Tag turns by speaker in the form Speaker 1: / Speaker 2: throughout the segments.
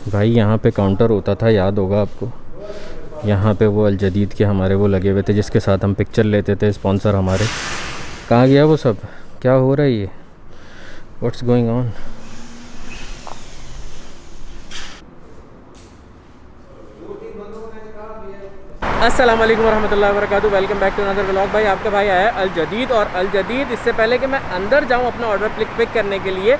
Speaker 1: भाई यहाँ पे काउंटर होता था, याद होगा आपको। यहाँ पे वो अल जदीद के हमारे वो लगे हुए थे जिसके साथ हम पिक्चर लेते थे, स्पॉन्सर हमारे। कहाँ गया वो सब? क्या हो रहा है ये? What's going on? अस्सलाम वालेकुम रहमतुल्लाहि व बरकातुहू। Welcome back to another vlog. भाई आपका भाई आया अल जदीद, और अल जदीद इससे पहले कि मैं अंदर जाऊँ अपना ऑर्डर पिक करने के लिए,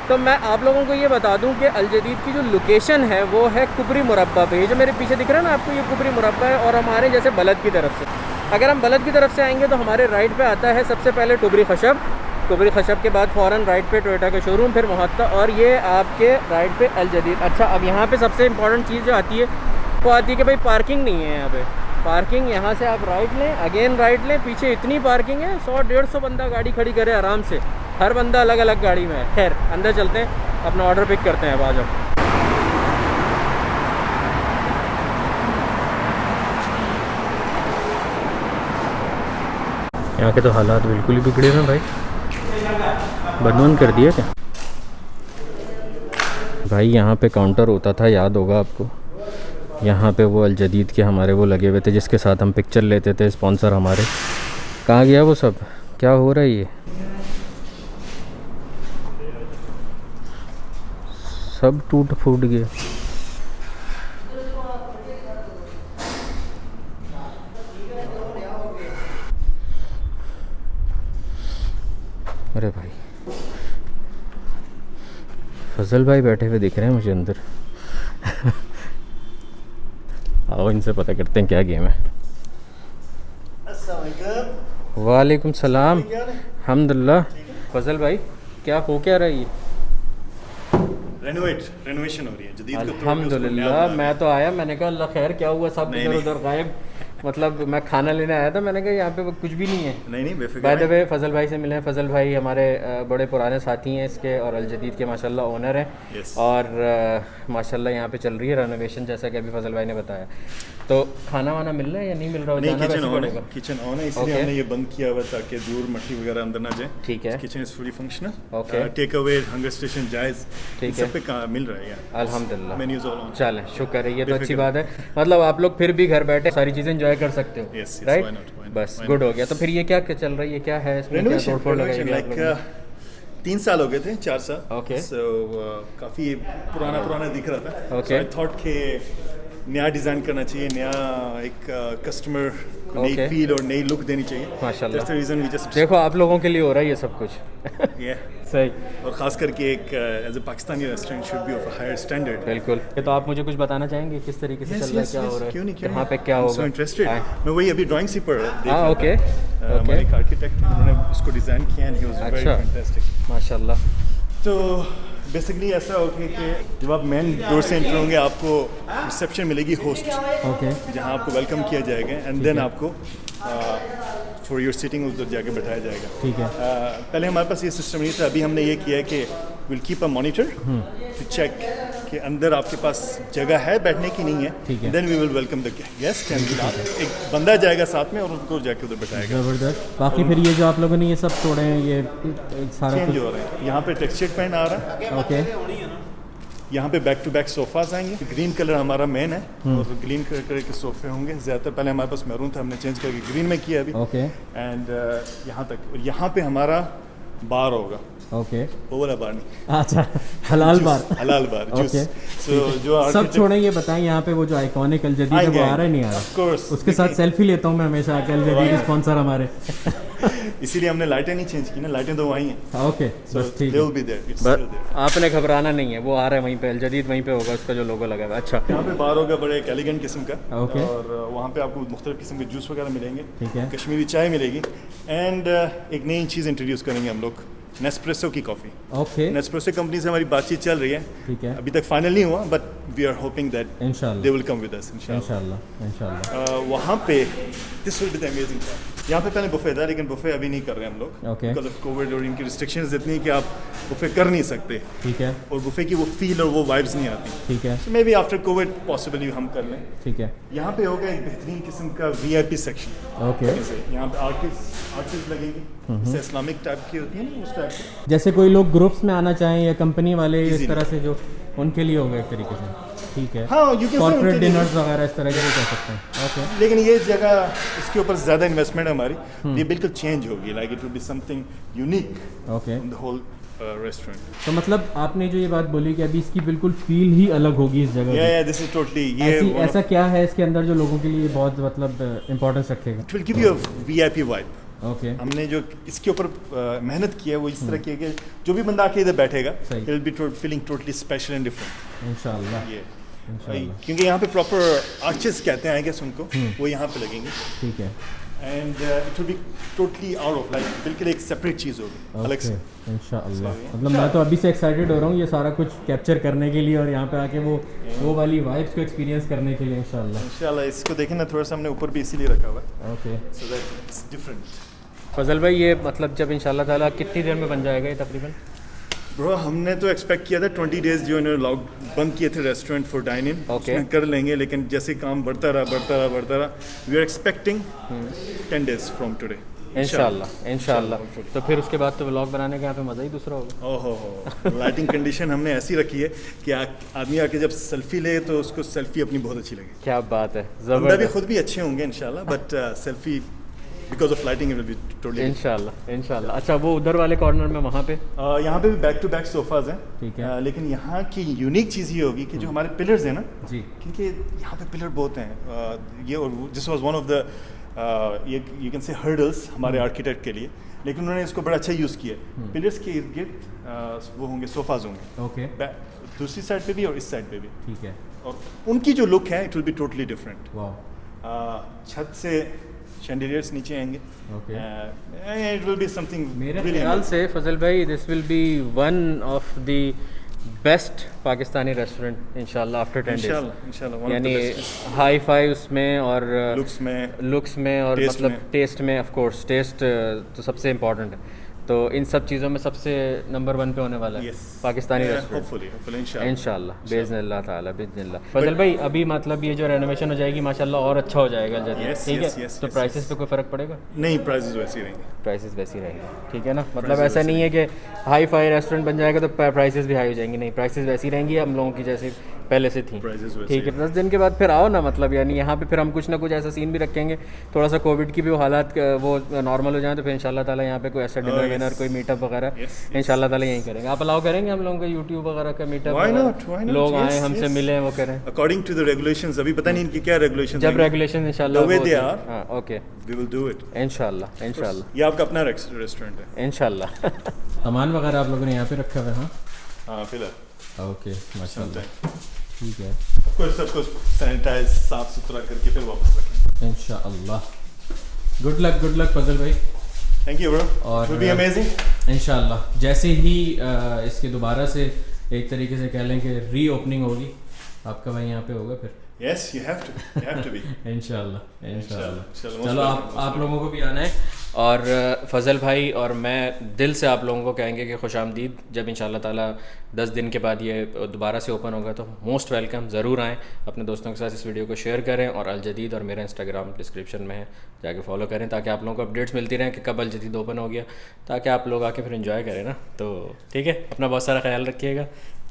Speaker 1: तो मैं आप लोगों को ये बता दूं कि अल जदीद की जो लोकेशन है वो है कुबरी मुरब्बा पे। ये जो मेरे पीछे दिख रहा है ना आपको, ये कुबरी मुरब्बा है। और हमारे जैसे बलद की तरफ से, अगर हम बलद की तरफ से आएंगे तो हमारे राइट पे आता है सबसे पहले टुबरी खशब। टुबरी खशब के बाद फ़ौरन राइट पे टोयोटा का शोरूम, फिर मुहत्ता, और ये आपके राइट पे अल जदीद। अच्छा, अब यहाँ पे सबसे इंपॉर्टेंट चीज़ जो आती है वो आती है कि भाई पार्किंग नहीं है यहाँ पे। पार्किंग यहाँ से आप राइट लें, अगेन राइट लें, पीछे इतनी पार्किंग है 100-150 बंदा गाड़ी खड़ी करे आराम से। हर बंदा अलग अलग गाड़ी में है। खैर अंदर चलते हैं, अपना ऑर्डर पिक करते हैं। अब आ जाओ। यहाँ के तो हालात बिल्कुल ही बिगड़े हुए हैं भाई। बंद कर दिया क्या? भाई यहाँ पे काउंटर होता था, याद होगा आपको। यहाँ पे वो अल जदीद के हमारे वो लगे हुए थे जिसके साथ हम पिक्चर लेते थे, स्पॉन्सर हमारे। कहाँ गया वो सब? क्या हो रहा है ये? सब टूट फूट गया। अरे भाई, फजल भाई बैठे हुए दिख रहे हैं मुझे अंदर। आओ इनसे पता करते हैं क्या गेम है। वालेकुम सलाम। अल्हम्दुलिल्लाह। फजल भाई क्या हो क्या रहा है ये?
Speaker 2: रेनोवेशन हो रही है जदीद को।
Speaker 1: अल्हम्दुलिल्लाह। मैं तो आया, मैंने कहा अल्लाह खैर क्या हुआ, सब इधर उधर गायब। मतलब मैं खाना लेने आया था, मैंने कहा यहाँ पे कुछ भी नहीं है।
Speaker 2: नहीं बेफिक्र।
Speaker 1: बाय द वे फजल भाई से मिले हैं। फजल भाई हमारे बड़े पुराने साथी हैं इसके, और अल जदीद के माशाल्लाह ओनर हैं। और माशाल्लाह यहाँ पे चल रही है रेनोवेशन, जैसा कि अभी फजल भाई ने बताया। तो खाना वाना मिल रहा है या नहीं मिल रहा?
Speaker 2: नहीं, किचन ऑन है, इसलिए हमने ये बंद किया हुआ ताकि दूर मट्टी वगैरह अंदर ना जाए।
Speaker 1: ठीक है।
Speaker 2: Kitchen is fully functional.
Speaker 1: Okay.
Speaker 2: Take away, Hunger Station जायज़,
Speaker 1: ठीक
Speaker 2: सब पे मिल रहा है यार।
Speaker 1: अल्हम्दुलिल्लाह।
Speaker 2: Menus all on.
Speaker 1: चलें, शुक्र है, ये तो अच्छी बात है। मतलब आप लोग फिर भी घर बैठे सारी चीज़ें एंजॉय कर सकते हो। राइट, बस गुड हो गया। तो फिर ये क्या चल रहा है, ये क्या है इसमें?
Speaker 2: रेनोवेशन 3 साल हो गए थे, 4 साल।
Speaker 1: ओके।
Speaker 2: सो काफ़ी पुराना दिख रहा था।
Speaker 1: ओके।
Speaker 2: आई थॉट के नया डिज़ाइन करना चाहिए, नया एक कस्टमर को नई फील और नई लुक देनी चाहिए।
Speaker 1: माशाल्लाह।
Speaker 2: That's the reason we just
Speaker 1: देखो आप लोगों के लिए हो रहा है ये सब कुछ। सही।
Speaker 2: और ख़ास करके एक as a Pakistani restaurant should be of a higher standard.
Speaker 1: बिल्कुल। तो आप मुझे कुछ बताना चाहेंगे किस तरीके से चल रहा है, क्या हो रहा है,
Speaker 2: क्यों नहीं
Speaker 1: यहाँ पे क्या होगा?
Speaker 2: इंटरेस्टेड। मैं वही अभी ड्राइंग सी पढ़ रहा था।
Speaker 1: ओके।
Speaker 2: हमारे एक आर्किटेक्ट उन्होंने उसको डिज़ाइन किया and he was very fantastic
Speaker 1: माशाल्लाह।
Speaker 2: तो बेसिकली ऐसा होगा कि जब आप मेन डोर से एंटर होंगे आपको रिसेप्शन मिलेगी, होस्ट।
Speaker 1: ओके।
Speaker 2: जहाँ आपको वेलकम किया जाएगा एंड देन आपको फॉर योर सिटिंग उधर जाके बैठाया जाएगा।
Speaker 1: ठीक है।
Speaker 2: पहले हमारे पास ये सिस्टम नहीं था, अभी हमने ये किया है कि will keep a monitor to check कि अंदर आपके पास जगह है बैठने की, नहीं है। Then we will welcome the guest and एक बंदा जाएगा साथ में और उनको जाके उधर बैठाएगा।
Speaker 1: ज़बरदस्त। बाकी फिर ये जो आप लोगों ने ये सब छोड़े हैं, ये सारा
Speaker 2: चेंज हो रहा है। यहाँ पे टेक्सचर्ड पेंट आ रहा है।
Speaker 1: ओके।
Speaker 2: यहाँ पे बैक टू बैक सोफाज आएंगे। ग्रीन कलर हमारा मेन है और ग्रीन कलर के सोफे होंगे ज़्यादातर। पहले हमारे पास मैरून था, हमने चेंज करके ग्रीन में किया अभी।
Speaker 1: ओके।
Speaker 2: एंड यहाँ तक, और यहाँ पे हमारा बार होगा।
Speaker 1: ओके।
Speaker 2: वो वाला बार नहीं,
Speaker 1: अच्छा, हलाल बार।
Speaker 2: हलाल बार जूस। सो जो
Speaker 1: सब छोड़ें, ये बताएं यहाँ पे वो जो आइकॉनिक अल जदीद है वो आ रहा है नहीं आ रहा?
Speaker 2: ऑफ कोर्स,
Speaker 1: उसके साथ सेल्फी लेता हूँ मैं हमेशा, अल जदीद स्पॉन्सर हमारे।
Speaker 2: इसीलिए हमने लाइटें नहीं चेंज की ना, लाइटें तो वहीं हैं।
Speaker 1: ओके, बस ठीक है। आपने घबराना नहीं है, वो आ रहा है वहीं पे, अल जदीद वहीं पे होगा, उसका जो लोगो लगा हुआ है। अच्छा,
Speaker 2: यहाँ पे बार होगा बड़े एक एलिगेंट किस्म का।
Speaker 1: ओके।
Speaker 2: और वहाँ पे आपको मुख्तलिफ किस्म के जूस वगैरह मिलेंगे।
Speaker 1: ठीक है।
Speaker 2: कश्मीरी चाय मिलेगी एंड एक नई चीज़ इंट्रोड्यूस करेंगे हम लोग, नेस्प्रेसो की कॉफ़ी।
Speaker 1: ओके।
Speaker 2: नेस्प्रेसो कंपनी से हमारी बातचीत चल रही है।
Speaker 1: ठीक है।
Speaker 2: अभी तक फाइनल नहीं हुआ, but we are hoping that
Speaker 1: इंशाल्लाह
Speaker 2: they will come with us
Speaker 1: इंशाल्लाह।
Speaker 2: वहाँ पे this will be the amazing part. यहाँ पे पहले बुफे था, लेकिन बुफे अभी नहीं कर रहे हम लोग बिकॉज ऑफ कोविड और इनकी रिस्ट्रिक्शंस इतनी कि आप बुफे कर नहीं सकते।
Speaker 1: ठीक है।
Speaker 2: और बुफे की वो फील और वो वाइब्स नहीं आती।
Speaker 1: ठीक है।
Speaker 2: May be after Covid possibly हम कर लें।
Speaker 1: ठीक है।
Speaker 2: यहाँ पे होगा एक बेहतरीन किस्म का VIP सेक्शन।
Speaker 1: ओके।
Speaker 2: यहाँ पे आर्टिस्ट लगेंगी, जैसे इस्लामिक टाइप की होती है ना, उस टाइप की।
Speaker 1: जैसे कोई लोग ग्रुप्स में आना चाहें या कंपनी वाले इस तरह से, जो उनके लिए होगा एक तरीके से। ठीक है।
Speaker 2: हाँ, you can
Speaker 1: corporate
Speaker 2: say
Speaker 1: dinners वगैरह इस तरह के भी कह सकते हैं। ओके।
Speaker 2: लेकिन ये जगह इसके ऊपर ज़्यादा इन्वेस्टमेंट है हमारी, ये बिल्कुल चेंज होगी, like it will be something unique
Speaker 1: okay.
Speaker 2: In the whole restaurant.
Speaker 1: तो मतलब आपने जो ये बात बोली कि अभी इसकी बिल्कुल फील ही अलग होगी इस जगह की।
Speaker 2: दिस इज टोटली
Speaker 1: ऐसा क्या है इसके अंदर जो लोगों के लिए बहुत मतलब इम्पोर्टेंस रखेगा?
Speaker 2: It will give you a VIP vibe.
Speaker 1: Okay.
Speaker 2: हमने जो इसके ऊपर मेहनत की है वो इस तरह की है कि जो भी बंदा आके इधर बैठेगा
Speaker 1: सही।
Speaker 2: It will be feeling totally special and different
Speaker 1: इंशाल्लाह।
Speaker 2: ये
Speaker 1: इंशाल्लाह।
Speaker 2: क्योंकि यहाँ पे प्रॉपर आर्चेस कहते हैं आई गेस उनको, वो यहाँ पे लगेंगे
Speaker 1: ठीक है।
Speaker 2: And it will be totally out of like बिल्कुल एक सेपरेट चीज़ होगी अलग से।
Speaker 1: इंशाल्लाह। मतलब मैं तो अभी से एक्साइटेड हो रहा हूँ ये सारा कुछ कैप्चर करने के लिए और यहाँ पे आके वो वाली वाइब्स को एक्सपीरियंस करने के लिए इंशाल्लाह।
Speaker 2: इसको देखें ना, थोड़ा सा हमने ऊपर भी इसीलिए रखा हुआ है
Speaker 1: okay.
Speaker 2: So that it's different.
Speaker 1: Fazal भाई ये मतलब जब इंशाल्लाह ताला कितनी देर में बन जाएगा ये तकरीबन?
Speaker 2: ब्रो हमने तो एक्सपेक्ट किया था 20 डेज जो इन्होंने लॉक बंद किए थे रेस्टोरेंट फॉर डाइन इन, उसमें कर लेंगे, लेकिन जैसे काम बढ़ता रहा we are expecting 10 days from today
Speaker 1: इंशाल्लाह। तो फिर उसके बाद तो व्लॉग बनाने का यहाँ पे मज़ा ही दूसरा होगा।
Speaker 2: ओहो लाइटिंग कंडीशन हमने ऐसी रखी है कि आदमी आके जब सेल्फी ले तो उसको सेल्फी अपनी बहुत अच्छी लगे।
Speaker 1: क्या बात है,
Speaker 2: बंदा भी
Speaker 1: ज़बरदस्त।
Speaker 2: खुद भी अच्छे होंगे इंशाल्लाह, but selfie because of lighting will be totally.
Speaker 1: इंशाल्लाह। अच्छा वो उधर वाले कॉर्नर में वहाँ पे
Speaker 2: यहाँ पे भी बैक टू बैक सोफाज हैं,
Speaker 1: ठीक है।
Speaker 2: लेकिन यहाँ की यूनिक चीज़ ये होगी कि जो हमारे पिलर्स हैं ना
Speaker 1: जी,
Speaker 2: क्योंकि यहाँ पे पिलर बहुत हैं, ये और this was one of the you can say hurdles हमारे आर्किटेक्ट के लिए, लेकिन उन्होंने इसको बड़ा अच्छा यूज़ किया है। पिलर्स के इर्द गिर्द वो होंगे सोफाज होंगे,
Speaker 1: ओके,
Speaker 2: दूसरी साइड पे भी और इस साइड पे भी,
Speaker 1: ठीक है।
Speaker 2: और उनकी जो लुक है it will be totally different.
Speaker 1: वाह,
Speaker 2: छत से शैंडिलियर्स नीचे आएंगे,
Speaker 1: okay.
Speaker 2: It will be something
Speaker 1: मेरे ख्याल से फजल भाई this will B one of the best Pakistani restaurant इंशाल्लाह आफ्टर 10 डेज,
Speaker 2: इंशाल्लाह
Speaker 1: यानी हाई फाई उसमें और
Speaker 2: लुक्स में
Speaker 1: और
Speaker 2: taste
Speaker 1: मतलब
Speaker 2: में।
Speaker 1: टेस्ट में, ऑफ कोर्स टेस्ट तो सबसे इम्पोर्टेंट है, तो इन सब चीज़ों में सबसे नंबर 1 पे होने वाला है पाकिस्तानी रेस्टोरेंट
Speaker 2: होपफुली
Speaker 1: इंशाल्लाह बिज़निल्लाह ताला बिज़निल्लाह। फजल भाई अभी मतलब ये जो रेनोवेशन हो जाएगी माशाल्लाह और अच्छा हो जाएगा जल्दी, ठीक है? तो प्राइसेस पे कोई फ़र्क पड़ेगा?
Speaker 2: नहीं, प्राइसेस वैसे ही रहेंगे,
Speaker 1: प्राइसेस वैसी रहेंगे, ठीक है ना? मतलब ऐसा नहीं है कि हाई फाई रेस्टोरेंट बन जाएगा तो प्राइसेस भी हाई हो जाएंगी, नहीं, प्राइसेस वैसी रहेंगी हम लोगों की जैसे पहले से थी, ठीक है? 10 दिन के बाद फिर आओ ना, मतलब यानी यहाँ पे फिर हम कुछ ना कुछ ऐसा सीन भी रखेंगे, थोड़ा सा कोविड की भी वो हालात वो नॉर्मल हो जाए तो फिर इंशाल्लाह ताला यहाँ पे कोई ऐसा डिनर विनर कोई मीटअप वगैरह इंशाल्लाह ताला यहीं करेंगे। आप अलाउ करेंगे हम लोगों का यूट्यूब वगैरह का मीटअप, लोग आए हमसे मिले वो करें
Speaker 2: अकॉर्डिंग टू द रेगुलेशंस। अभी पता नहीं इनकी क्या रेगुलेशंस,
Speaker 1: जब रेगुलेशन इंशाल्लाह
Speaker 2: हां
Speaker 1: okay
Speaker 2: we will do it
Speaker 1: इंशाल्लाह।
Speaker 2: ये आपका अपना रेस्टोरेंट है
Speaker 1: इंशाल्लाह। सामान वगैरह आप लोगों ने यहाँ पे रखा हुआ है?
Speaker 2: हाँ फिलहाल
Speaker 1: ओके माशाल्लाह, ठीक है।
Speaker 2: सबको सैनिटाइज साफ सुथरा करके फिर वापस रखेंगे
Speaker 1: इंशाअल्लाह। गुड लक फजल भाई,
Speaker 2: थैंक यू ब्रो,
Speaker 1: और
Speaker 2: इट विल बी अमेजिंग
Speaker 1: इंशाअल्लाह। जैसे ही इसके दोबारा से एक तरीके से कह लें कि रीओपनिंग होगी आपका भाई यहाँ पे होगा फिर।
Speaker 2: Yes you have to be
Speaker 1: इंशाल्लाह। चलो आप लोगों को भी आना है, और फजल भाई और मैं दिल से आप लोगों को कहेंगे कि खुश आमदीद। जब इंशाल्लाह ताला 10 दिन के बाद ये दोबारा से ओपन होगा तो मोस्ट वेलकम, ज़रूर आएँ, अपने दोस्तों के साथ इस वीडियो को शेयर करें, और अल जदीद और मेरा इंस्टाग्राम डिस्क्रिप्शन में है, जाके फॉलो करें ताकि आप लोगों को अपडेट्स मिलती रहें कि कब अल जदीद ओपन हो गया, ताकि आप लोग आके फिर एंजॉय करें ना। तो ठीक है, अपना बहुत सारा ख्याल रखिएगा।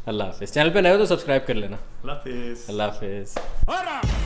Speaker 1: अल्लाह हाफिज़। चैनल पे नए हो तो सब्सक्राइब कर लेना।
Speaker 2: अल्लाह हाफिज़।
Speaker 1: अल्लाह हाफिज़।